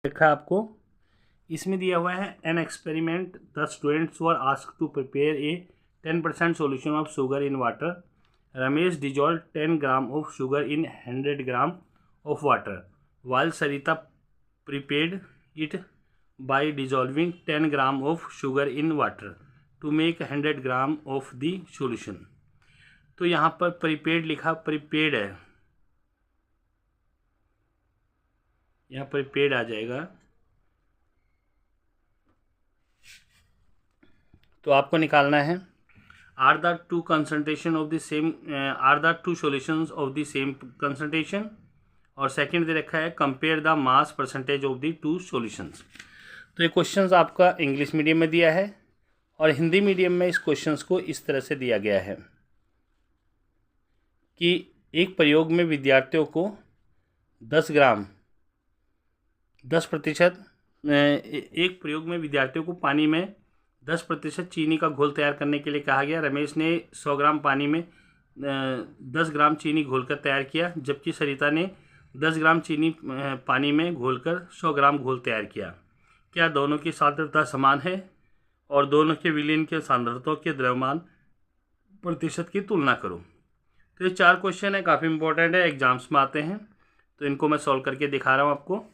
देखा है आपको, इसमें दिया हुआ है an experiment the students were asked to prepare a 10% solution of sugar in water. Ramesh dissolve 10 gram of sugar in 100 gram of water while Sarita prepared it by dissolving 10 gram of sugar in water to make 100 gram of the solution. तो यहाँ पर prepaid लिखा, prepaid है, यहाँ prepaid आ जाएगा. तो आपको निकालना है are the two concentration of the same, are the two solutions of the same concentration, और सेकंड दे रखा है compare the mass percentage of the two solutions. तो ये क्वेश्चंस आपका इंग्लिश मीडियम में दिया है और हिंदी मीडियम में इस क्वेश्चंस को इस तरह से दिया गया है कि एक प्रयोग में विद्यार्थियों को 10% एक प्रयोग में विद्यार्थियों को पानी में 10% चीनी का घोल तैयार करने के लिए कहा गया. रमेश ने 100 ग्राम पानी में 10 ग्राम चीनी घोलकर तैयार किया, जबकि सरिता ने 10 ग्राम चीनी पानी में घोलकर 100 ग्राम घोल तैयार किया. क्या दोनों की सांद्रता समान है और दोनों के विलीन के सांद्रताओं के द्रव्यमान प्रतिशत की तुलना करो. तो ये 4 क्वेश्चन है, काफ़ी इंपॉर्टेंट है, एग्जाम्स में आते हैं. तो इनको मैं सॉल्व करके दिखा रहा हूँ आपको.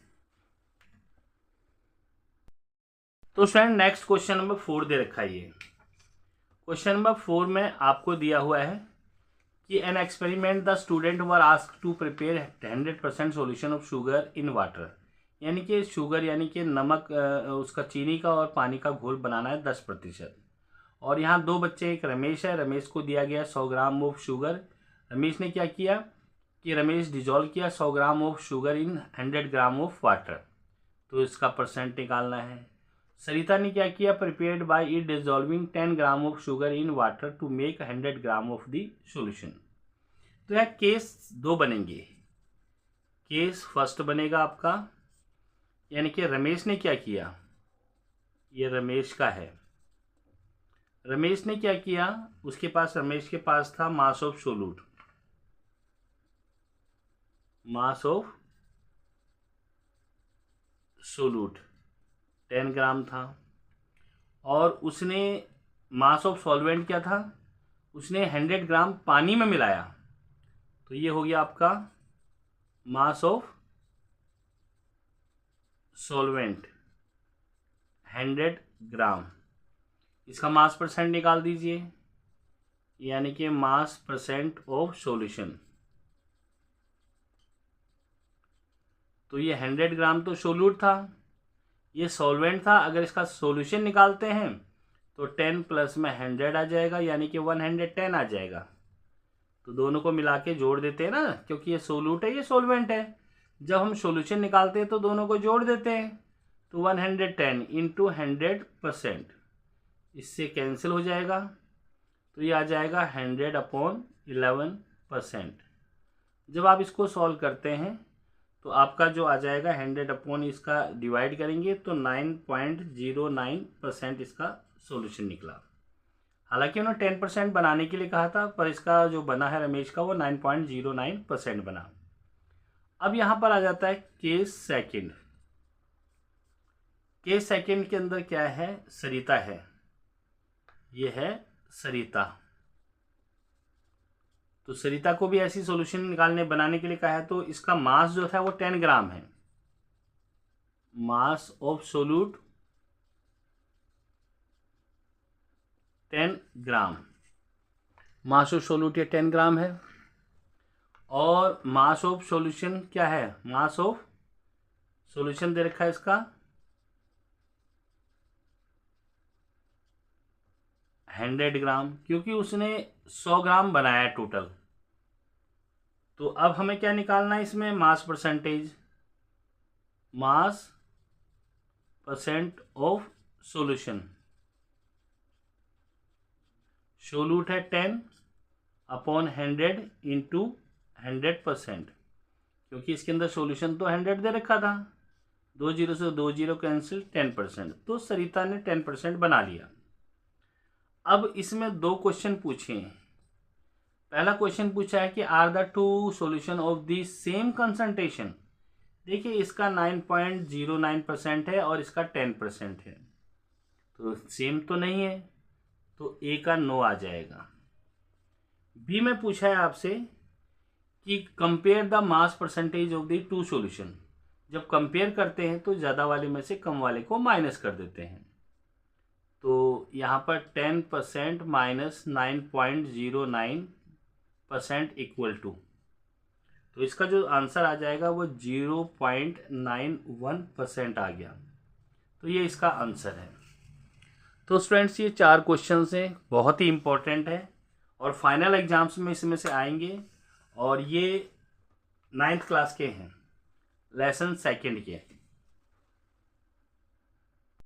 तो स्टूडेंट नेक्स्ट क्वेश्चन नंबर 4 दे रखा है. ये क्वेश्चन नंबर 4 में आपको दिया हुआ है कि an experiment the student were asked to prepare 100% solution of sugar in water. यानी कि शुगर यानी कि नमक, उसका चीनी का और पानी का घोल बनाना है 10%. और यहाँ 2 बच्चे, एक रमेश है, रमेश को दिया गया 100 ग्राम ऑफ शुगर. रमेश ने क्या किया कि रमेश डिजॉल्व किया 100 gram of sugar in 100 gram of water. तो इसका परसेंट निकालना है. सरिता ने क्या किया, prepared by it dissolving 10 gram of sugar in water to make 100 gram of the solution. तो यह केस 2 बनेंगे. केस फर्स्ट बनेगा आपका, यानी कि रमेश ने क्या किया, ये रमेश का है. रमेश ने क्या किया, रमेश के पास था mass of solute, mass of solute 10 ग्राम था, और उसने मास ऑफ सॉल्वेंट क्या था, उसने 100 ग्राम पानी में मिलाया. तो ये हो गया आपका मास ऑफ सॉल्वेंट 100 ग्राम. इसका मास परसेंट निकाल दीजिए, यानी कि मास परसेंट ऑफ सॉल्यूशन. तो ये 100 ग्राम तो सोल्यूट था, ये सॉल्वेंट था. अगर इसका सॉल्यूशन निकालते हैं तो 10 प्लस में 100 आ जाएगा, यानी कि 110 आ जाएगा. तो दोनों को मिला के जोड़ देते हैं ना, क्योंकि ये सोल्यूट है, ये सॉल्वेंट है. जब हम सॉल्यूशन निकालते हैं तो दोनों को जोड़ देते हैं. तो 110 इंटू 100%, इससे कैंसिल हो जाएगा. तो ये आ जाएगा 100/11%. जब आप इसको सॉल्व करते हैं तो आपका जो आ जाएगा 100 इसका डिवाइड करेंगे तो 9.09% इसका सॉल्यूशन निकला. हालांकि उन्होंने 10% बनाने के लिए कहा था, पर इसका जो बना है रमेश का वो 9.09% बना. अब यहाँ पर आ जाता है केस सेकंड. केस सेकंड के अंदर क्या है, सरिता है, ये है सरिता. तो सरिता को भी ऐसी सॉल्यूशन बनाने के लिए कहा है. तो इसका मास जो था वो 10 ग्राम है, mass of solute 10 gram, mass of solute ये 10 ग्राम है. और मास ऑफ सॉल्यूशन क्या है, मास ऑफ सॉल्यूशन दे रखा है इसका 100 ग्राम, क्योंकि उसने 100 ग्राम बनाया टोटल. तो अब हमें क्या निकालना है इसमें, mass percentage, mass percent of solution. Solute है 10/100 इंटू 100%, क्योंकि इसके अंदर सॉल्यूशन तो 100 दे रखा था. 2 जीरो से 2 जीरो कैंसिल, 10%. तो सरिता ने 10% बना लिया. अब इसमें 2 क्वेश्चन पूछे हैं. पहला क्वेश्चन पूछा है कि are the two solution of the same concentration. देखिए इसका 9.09% है और इसका 10% है, तो सेम तो नहीं है, तो ए का नो आ जाएगा। बी में पूछा है आपसे कि compare the mass percentage of the two solution. जब कंपेयर करते हैं तो ज़्यादा वाले में से कम वाले को माइनस कर देते हैं, तो यहाँ पर 10% माइनस 9.09% इक्वल टू, तो इसका जो आंसर आ जाएगा वो 0.91% आ गया। तो ये इसका आंसर है। तो स्टूडेंट्स ये 4 क्वेश्चंस हैं, बहुत ही इम्पोर्टेंट है और फाइनल एग्जाम्स में इसमें से आएंगे, और ये 9th क्लास के हैं, लेसन सेकंड के।